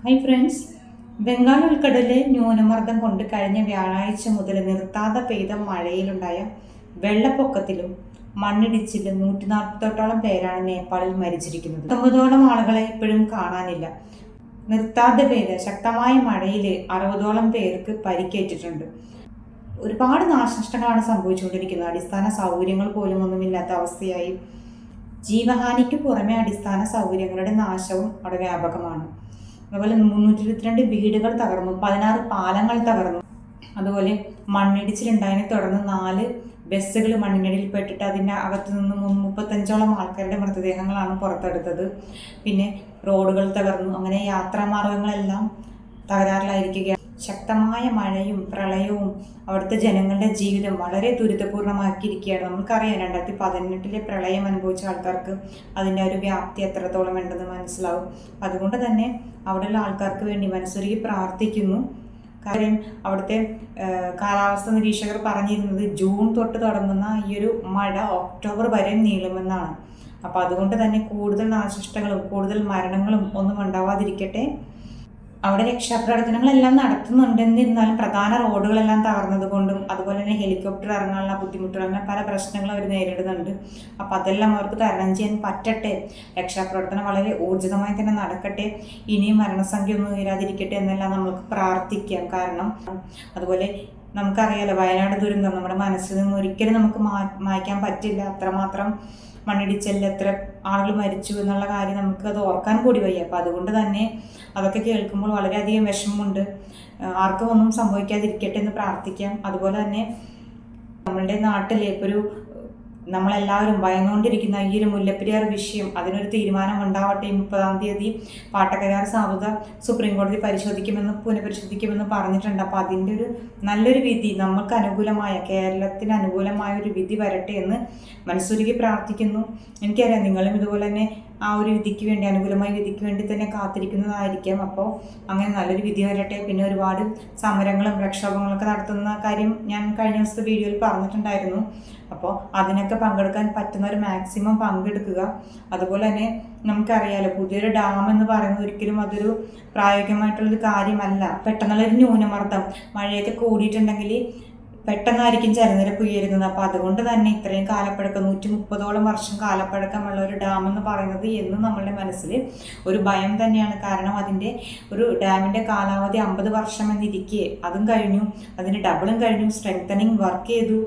Hi friends, Bengal ഉൾക്കടലിലെ ന്യൂനമർദ്ദം കൊണ്ട് കഴിഞ്ഞ വ്യാഴാഴ്ച മുതൽ നിർത്താതെ പെയ്ത മഴയിലുണ്ടായ വെള്ളപ്പൊക്കത്തിലും മണ്ണിടിച്ചിലും 148ഓളം പേരാണ് നേപ്പാളിൽ മരിച്ചിരിക്കുന്നത്. 9ഓളം ആളുകളെ ഇപ്പോഴും കാണാനില്ല. നിർത്താതെ പെയ്ത ശക്തമായ മഴയിൽ 60ഓളം പേർക്ക് പരിക്കേറ്റിട്ടുണ്ട്. ഒരുപാട് നാശനഷ്ടങ്ങളാണ് സംഭവിച്ചുകൊണ്ടിരിക്കുന്നത്. അടിസ്ഥാന സൗകര്യങ്ങൾ പോലും ഒന്നുമില്ലാത്ത അവസ്ഥയായി. ജീവഹാനിക്ക് പുറമെ അടിസ്ഥാന സൗകര്യങ്ങളുടെ നാശവും അവിടെ വ്യാപകമാണ്. അതുപോലെ 322 വീടുകൾ തകർന്നു, 16 പാലങ്ങൾ തകർന്നു. അതുപോലെ മണ്ണിടിച്ചിലുണ്ടായതിനെ തുടർന്ന് 4 ബസ്സുകൾ മണ്ണിനടിയിൽ പെട്ടിട്ട് അതിൻ്റെ അകത്തു നിന്ന് 35ഓളം ആൾക്കാരുടെ മൃതദേഹങ്ങളാണ് പുറത്തെടുത്തത്. പിന്നെ റോഡുകൾ തകർന്നു. അങ്ങനെ യാത്രാമാർഗങ്ങളെല്ലാം തകരാറിലായിരിക്കുകയാണ്. ശക്തമായ മഴയും പ്രളയവും അവിടുത്തെ ജനങ്ങളുടെ ജീവിതം വളരെ ദുരിതപൂർണമാക്കിയിരിക്കുകയാണ്. നമുക്കറിയാം, 2018 പ്രളയം അനുഭവിച്ച ആൾക്കാർക്ക് അതിൻ്റെ ഒരു വ്യാപ്തി എത്രത്തോളം ഉണ്ടെന്ന് മനസ്സിലാവും. അതുകൊണ്ട് തന്നെ അവിടെയുള്ള ആൾക്കാർക്ക് വേണ്ടി മനസ്സൊരുക്കി പ്രാർത്ഥിക്കുന്നു. കാര്യം അവിടുത്തെ കാലാവസ്ഥ നിരീക്ഷകർ പറഞ്ഞിരുന്നത് ജൂൺ തൊട്ട് തുടങ്ങുന്ന ഈ ഒരു മഴ ഒക്ടോബർ വരെ നീളുമെന്നാണ്. അപ്പോൾ അതുകൊണ്ട് തന്നെ കൂടുതൽ നാശനഷ്ടങ്ങളും കൂടുതൽ മരണങ്ങളും ഒന്നും ഉണ്ടാവാതിരിക്കട്ടെ. അവിടെ രക്ഷാപ്രവർത്തനങ്ങളെല്ലാം നടത്തുന്നുണ്ടെന്നിരുന്നാലും പ്രധാന റോഡുകളെല്ലാം തകർന്നത് കൊണ്ടും അതുപോലെ തന്നെ ഹെലികോപ്റ്റർ ഇറങ്ങാനുള്ള ബുദ്ധിമുട്ടുകൾ, അങ്ങനെ പല പ്രശ്നങ്ങളും അവർ നേരിടുന്നുണ്ട്. അപ്പം അതെല്ലാം അവർക്ക് തരണം ചെയ്യാൻ പറ്റട്ടെ. രക്ഷാപ്രവർത്തനം വളരെ ഊർജിതമായി തന്നെ നടക്കട്ടെ. ഇനിയും മരണസംഖ്യ ഒന്നും ഉയരാതിരിക്കട്ടെ എന്നെല്ലാം നമുക്ക് പ്രാർത്ഥിക്കാം. കാരണം അതുപോലെ നമുക്കറിയാലോ, വയനാട് ദുരന്തം നമ്മുടെ മനസ്സിൽ നിന്ന് ഒരിക്കലും നമുക്ക് മായ്ക്കാൻ പറ്റില്ല. അത്രമാത്രം മണ്ണിടിച്ചലിൽ എത്ര ആളുകൾ മരിച്ചു എന്നുള്ള കാര്യം നമുക്കത് ഓർക്കാൻ കൂടി വയ്യ. അപ്പം അതുകൊണ്ട് തന്നെ അതൊക്കെ കേൾക്കുമ്പോൾ വളരെയധികം വിഷമമുണ്ട്. ആർക്കും ഒന്നും സംഭവിക്കാതിരിക്കട്ടെ എന്ന് പ്രാർത്ഥിക്കാം. അതുപോലെ തന്നെ നമ്മളുടെ നാട്ടിൽ ഇപ്പോൾ ഒരു നമ്മളെല്ലാവരും ഭയന്നുകൊണ്ടിരിക്കുന്ന ഈ ഒരു മുല്ലപ്പെരിയാർ വിഷയം, അതിനൊരു തീരുമാനം ഉണ്ടാവട്ടെ. 30-ാം തീയതി പാട്ടക്കരാർ സാധുത സുപ്രീം കോടതി പുനഃപരിശോധിക്കുമെന്ന് പറഞ്ഞിട്ടുണ്ട്. അപ്പോൾ അതിൻ്റെ ഒരു നല്ലൊരു വിധി, നമുക്ക് അനുകൂലമായ, കേരളത്തിന് അനുകൂലമായ ഒരു വിധി വരട്ടെ എന്ന് മനസ്സൊരുക്കി പ്രാർത്ഥിക്കുന്നു. എനിക്കറിയാം നിങ്ങളും ഇതുപോലെ തന്നെ ആ ഒരു വിധിക്ക് വേണ്ടി, അനുകൂലമായ വിധിക്ക് വേണ്ടി തന്നെ കാത്തിരിക്കുന്നതായിരിക്കാം. അപ്പോൾ അങ്ങനെ നല്ലൊരു വിധി വരട്ടെ. പിന്നെ ഒരുപാട് സമരങ്ങളും പ്രക്ഷോഭങ്ങളൊക്കെ നടത്തുന്ന കാര്യം ഞാൻ കഴിഞ്ഞ ദിവസത്തെ വീഡിയോയിൽ പറഞ്ഞിട്ടുണ്ടായിരുന്നു. അപ്പോൾ അതിനൊക്കെ പങ്കെടുക്കാൻ പറ്റുന്നവർ മാക്സിമം പങ്കെടുക്കുക. അതുപോലെ തന്നെ നമുക്കറിയാലോ, പുതിയൊരു ഡാം എന്ന് പറയുന്നത് ഒരിക്കലും അതൊരു പ്രായോഗികമായിട്ടുള്ളൊരു കാര്യമല്ല. പെട്ടെന്നുള്ളൊരു ന്യൂനമർദ്ദം, മഴയൊക്കെ കൂടിയിട്ടുണ്ടെങ്കിൽ പെട്ടെന്നായിരിക്കും ജലനിരപ്പ് ഉയരുന്നത്. അപ്പോൾ അതുകൊണ്ട് തന്നെ ഇത്രയും കാലപ്പഴക്കം, 130ഓളം വർഷം കാലപ്പഴക്കമുള്ള ഒരു ഡാം എന്ന് പറയുന്നത് എന്നും നമ്മളുടെ മനസ്സിൽ ഒരു ഭയം തന്നെയാണ്. കാരണം അതിൻ്റെ ഒരു ഡാമിൻ്റെ കാലാവധി 50 വർഷം എന്നിരിക്കെ അതും കഴിഞ്ഞു, അതിൻ്റെ ഡബിളും കഴിഞ്ഞു. സ്ട്രെങ്തനിങ് വർക്ക് ചെയ്തു.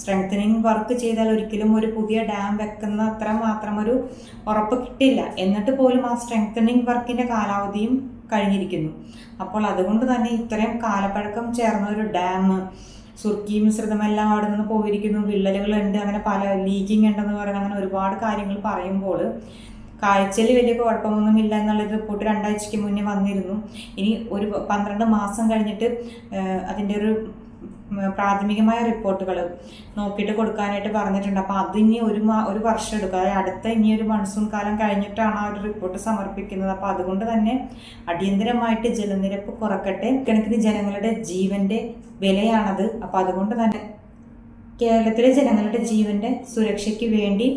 സ്ട്രെങ്തനിങ് വർക്ക് ചെയ്താൽ ഒരിക്കലും ഒരു പുതിയ ഡാം വെക്കുന്ന അത്ര മാത്രം ഒരു ഉറപ്പ് കിട്ടില്ല. എന്നിട്ട് പോലും ആ സ്ട്രെങ്തനിങ് വർക്കിൻ്റെ കാലാവധിയും കഴിഞ്ഞിരിക്കുന്നു. അപ്പോൾ അതുകൊണ്ട് തന്നെ ഇത്രയും കാലപ്പഴക്കം ചേർന്ന ഒരു ഡാം, സുർക്കി മിശ്രിതമെല്ലാം അവിടെ നിന്ന് പോയിരിക്കുന്നു, വിള്ളലുകളുണ്ട്, അങ്ങനെ പല ലീക്കിംഗ് ഉണ്ടെന്ന് പറയുന്നത്, അങ്ങനെ ഒരുപാട് കാര്യങ്ങൾ പറയുമ്പോൾ കാഴ്ചയിൽ വലിയ കുഴപ്പമൊന്നുമില്ല എന്നുള്ളൊരു റിപ്പോർട്ട് 2 ആഴ്ചയ്ക്ക് മുന്നേ വന്നിരുന്നു. ഇനി ഒരു 12 മാസം കഴിഞ്ഞിട്ട് അതിൻ്റെ ഒരു പ്രാഥമികമായ റിപ്പോർട്ടുകൾ നോക്കിയിട്ട് കൊടുക്കാനായിട്ട് പറഞ്ഞിട്ടുണ്ട്. അപ്പോൾ അതിനി ഒരു വർഷം എടുക്കും. അതായത് അടുത്ത ഇനിയൊരു മൺസൂൺ കാലം കഴിഞ്ഞിട്ടാണ് ആ ഒരു റിപ്പോർട്ട് സമർപ്പിക്കുന്നത്. അപ്പോൾ അതുകൊണ്ട് തന്നെ അടിയന്തരമായിട്ട് ജലനിരപ്പ് കുറക്കട്ടെ. കണക്കിന് ജനങ്ങളുടെ ജീവൻ്റെ വിലയാണത്. അപ്പോൾ അതുകൊണ്ട് തന്നെ കേരളത്തിലെ ജനങ്ങളുടെ ജീവൻ്റെ സുരക്ഷയ്ക്ക് വേണ്ടി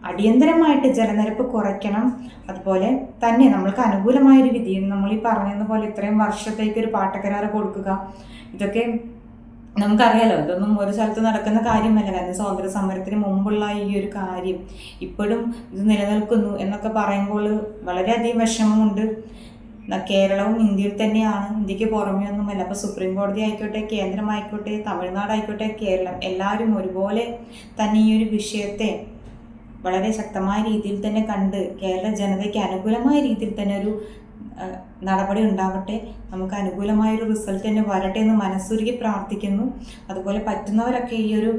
അടിയന്തരമായിട്ട് ജലനിരപ്പ് കുറയ്ക്കണം. അതുപോലെ തന്നെ നമ്മൾക്ക് അനുകൂലമായൊരു വിധി, നമ്മൾ ഈ പറഞ്ഞതുപോലെ ഇത്രയും വർഷത്തേക്കൊരു പാട്ടക്കരാർ കൊടുക്കുക, ഇതൊക്കെ നമുക്കറിയാലോ, ഇതൊന്നും ഒരു സ്ഥലത്ത് നടക്കുന്ന കാര്യമല്ല. കാരണം സ്വാതന്ത്ര്യ സമരത്തിന് മുമ്പുള്ള ഈ ഒരു കാര്യം ഇപ്പോഴും ഇത് നിലനിൽക്കുന്നു എന്നൊക്കെ പറയുമ്പോൾ വളരെയധികം വിഷമമുണ്ട്. കേരളവും ഇന്ത്യയിൽ തന്നെയാണ്, ഇന്ത്യക്ക് പുറമേ ഒന്നുമല്ല. അപ്പോൾ സുപ്രീം കോടതി ആയിക്കോട്ടെ, കേന്ദ്രമായിക്കോട്ടെ, തമിഴ്നാടായിക്കോട്ടെ, കേരളം, എല്ലാവരും ഒരുപോലെ തന്നെ ഈ ഒരു വിഷയത്തെ വളരെ ശക്തമായ രീതിയിൽ തന്നെ കണ്ട് കേരള ജനതയ്ക്ക് അനുകൂലമായ രീതിയിൽ തന്നെ ഒരു നടപടി ഉണ്ടാവട്ടെ. നമുക്ക് അനുകൂലമായൊരു റിസൾട്ട് തന്നെ വരട്ടെ എന്ന് മനസ്സുരുകി പ്രാർത്ഥിക്കുന്നു. അതുപോലെ പറ്റുന്നവരൊക്കെ ഈ ഒരു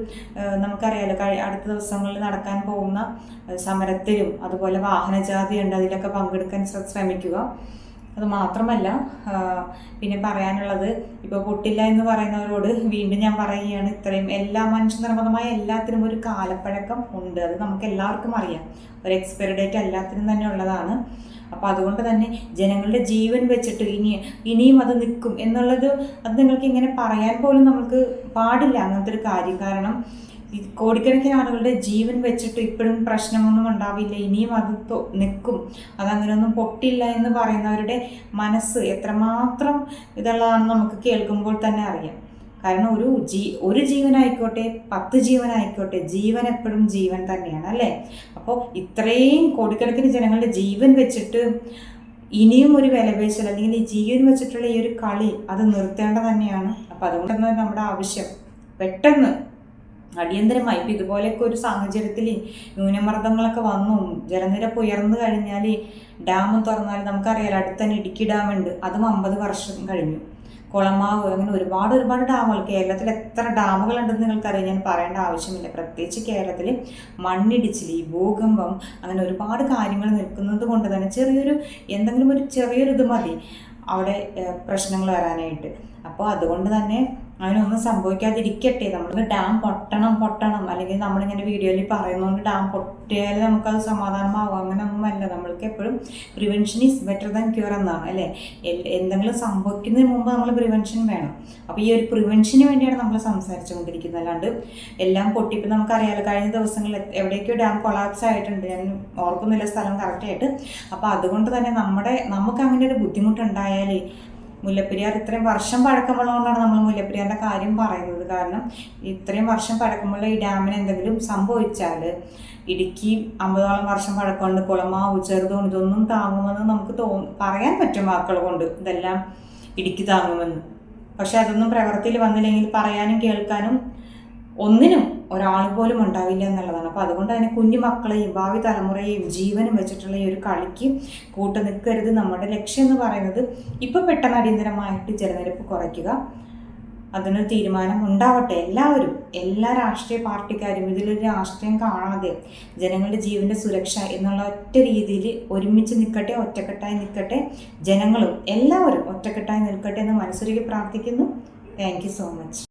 നമുക്കറിയാലോ, അടുത്ത ദിവസങ്ങളിൽ നടക്കാൻ പോകുന്ന സമരത്തിലും അതുപോലെ വാഹനജാഥ ഉണ്ട്, അതിലൊക്കെ പങ്കെടുക്കാൻ ശ്രമിക്കുക. അത് മാത്രമല്ല പിന്നെ പറയാനുള്ളത്, ഇപ്പോൾ പൊട്ടില്ല എന്ന് പറയുന്നവരോട് വീണ്ടും ഞാൻ പറയുകയാണ്, ഇത്രയും എല്ലാ മനുഷ്യനിർമ്മിതമായ എല്ലാത്തിനും ഒരു കാലപ്പഴക്കം ഉണ്ട്. അത് നമുക്ക് എല്ലാവർക്കും അറിയാം. ഒരു എക്സ്പയറി ഡേറ്റ് എല്ലാത്തിനും തന്നെ ഉള്ളതാണ്. അപ്പോൾ അതുകൊണ്ട് തന്നെ ജനങ്ങളുടെ ജീവൻ വെച്ചിട്ട് ഇനിയും അത് നിൽക്കും എന്നുള്ളത്, അത് നിങ്ങൾക്ക് ഇങ്ങനെ പറയാൻ പോലും നമുക്ക് പാടില്ല അങ്ങനത്തെ ഒരു കാര്യം. കാരണം ഈ കോടിക്കണക്കിന് ആളുകളുടെ ജീവൻ വെച്ചിട്ട് ഇപ്പോഴും പ്രശ്നമൊന്നും ഉണ്ടാവില്ല, ഇനിയും അത് നിൽക്കും, അതങ്ങനെയൊന്നും പൊട്ടില്ല എന്ന് പറയുന്നവരുടെ മനസ്സ് എത്രമാത്രം ഇതുള്ളതാണെന്ന് നമുക്ക് കേൾക്കുമ്പോൾ തന്നെ അറിയാം. കാരണം ഒരു ജീവനായിക്കോട്ടെ 10 ജീവനായിക്കോട്ടെ, ജീവൻ എപ്പോഴും ജീവൻ തന്നെയാണ് അല്ലേ. അപ്പോൾ ഇത്രയും കോടിക്കണക്കിന് ജനങ്ങളുടെ ജീവൻ വെച്ചിട്ട് ഇനിയും ഒരു വിലപേശൽ അല്ലെങ്കിൽ ഈ ജീവൻ വെച്ചിട്ടുള്ള ഈ ഒരു കളി അത് നിർത്തേണ്ടത് തന്നെയാണ്. അപ്പം അതുകൊണ്ട് നമ്മുടെ ആവശ്യം പെട്ടെന്ന് അടിയന്തരമായി ഇപ്പം ഇതുപോലെയൊക്കെ ഒരു സാഹചര്യത്തിൽ ന്യൂനമർദ്ദങ്ങളൊക്കെ വന്നു, ജലനിരപ്പ് ഉയർന്നു കഴിഞ്ഞാൽ ഡാം തുറന്നാൽ നമുക്കറിയാലോ, അടുത്തന്നെ ഇടുക്കി ഡാമുണ്ട്, അതും 50 വർഷം കഴിഞ്ഞു. കുളമാവ്, അങ്ങനെ ഒരുപാട് ഡാമുകൾ, കേരളത്തിൽ എത്ര ഡാമുകളുണ്ടെന്ന് നിങ്ങൾക്കറിയാം, ഞാൻ പറയേണ്ട ആവശ്യമില്ല. പ്രത്യേകിച്ച് കേരളത്തിൽ മണ്ണിടിച്ചിൽ, ഈ ഭൂകമ്പം, അങ്ങനെ ഒരുപാട് കാര്യങ്ങൾ നിൽക്കുന്നത് കൊണ്ട് തന്നെ എന്തെങ്കിലും ഒരു ചെറിയൊരു ഇത് മതി അവിടെ പ്രശ്നങ്ങൾ വരാനായിട്ട്. അപ്പോൾ അതുകൊണ്ട് തന്നെ അതിനൊന്നും സംഭവിക്കാതിരിക്കട്ടെ. നമ്മൾ ഡാം പൊട്ടണം അല്ലെങ്കിൽ നമ്മളിങ്ങനെ വീഡിയോയിൽ പറയുന്നതുകൊണ്ട് ഡാം പൊട്ടിയാൽ നമുക്കത് സമാധാനമാകും, അങ്ങനെയൊന്നുമല്ല. നമ്മൾക്ക് എപ്പോഴും prevention is better than cure എന്നാണ് അല്ലേ. എന്തെങ്കിലും സംഭവിക്കുന്നതിന് മുമ്പ് നമ്മൾ പ്രിവെൻഷൻ വേണം. അപ്പോൾ ഈ ഒരു പ്രിവെൻഷന് വേണ്ടിയാണ് നമ്മൾ സംസാരിച്ചുകൊണ്ടിരിക്കുന്നത്. അല്ലാണ്ട് എല്ലാം പൊട്ടിപ്പോൾ നമുക്കറിയാലോ, കഴിഞ്ഞ ദിവസങ്ങളിൽ എവിടേക്കോ ഡാം കൊളാപ്സ് ആയിട്ടുണ്ട്, ഞാൻ ഓർക്കുന്നില്ല സ്ഥലം കറക്റ്റായിട്ട്. അപ്പോൾ അതുകൊണ്ട് തന്നെ നമുക്ക് അങ്ങനെ ഒരു ബുദ്ധിമുട്ടുണ്ടായാൽ, മുല്ലപ്പെരിയാർ ഇത്രയും വർഷം പഴക്കമുള്ളതുകൊണ്ടാണ് നമ്മൾ മുല്ലപ്പെരിയാറിൻ്റെ കാര്യം പറയുന്നത്. കാരണം ഇത്രയും വർഷം പഴക്കമുള്ള ഈ ഡാമിന് എന്തെങ്കിലും സംഭവിച്ചാൽ, ഇടുക്കി 50ഓളം വർഷം പഴക്കമുണ്ട്, കുളമാവ്, ചെറുതോണി, ഇതൊന്നും താങ്ങുമെന്ന് നമുക്ക് പറയാൻ പറ്റും വാക്കുകൾ കൊണ്ട്, ഇതെല്ലാം ഇടുക്കി താങ്ങുമെന്ന്. പക്ഷെ അതൊന്നും പ്രവൃത്തിയിൽ വന്നില്ലെങ്കിൽ പറയാനും കേൾക്കാനും ഒന്നിനും ഒരാൾ പോലും ഉണ്ടാവില്ല എന്നുള്ളതാണ്. അപ്പോൾ അതുകൊണ്ട് തന്നെ കുഞ്ഞു മക്കളെയും ഭാവി തലമുറയെയും ജീവനും വെച്ചിട്ടുള്ള ഈ ഒരു കളിക്ക് കൂട്ടു നിൽക്കരുത്. നമ്മുടെ ലക്ഷ്യം എന്ന് പറയുന്നത് ഇപ്പോൾ പെട്ടെന്ന് അടിയന്തരമായിട്ട് ജലനിരപ്പ് കുറയ്ക്കുക, അതിനൊരു തീരുമാനം ഉണ്ടാവട്ടെ. എല്ലാ രാഷ്ട്രീയ പാർട്ടിക്കാരും ഇതിലൊരു രാഷ്ട്രീയം കാണാതെ ജനങ്ങളുടെ ജീവൻ്റെ സുരക്ഷ എന്നുള്ള ഒറ്റ രീതിയിൽ ഒരുമിച്ച് നിൽക്കട്ടെ, ഒറ്റക്കെട്ടായി നിൽക്കട്ടെ. ജനങ്ങളും എല്ലാവരും ഒറ്റക്കെട്ടായി നിൽക്കട്ടെ എന്ന് മനസ്സുരുകി പ്രാർത്ഥിക്കുന്നു. Thank you so much.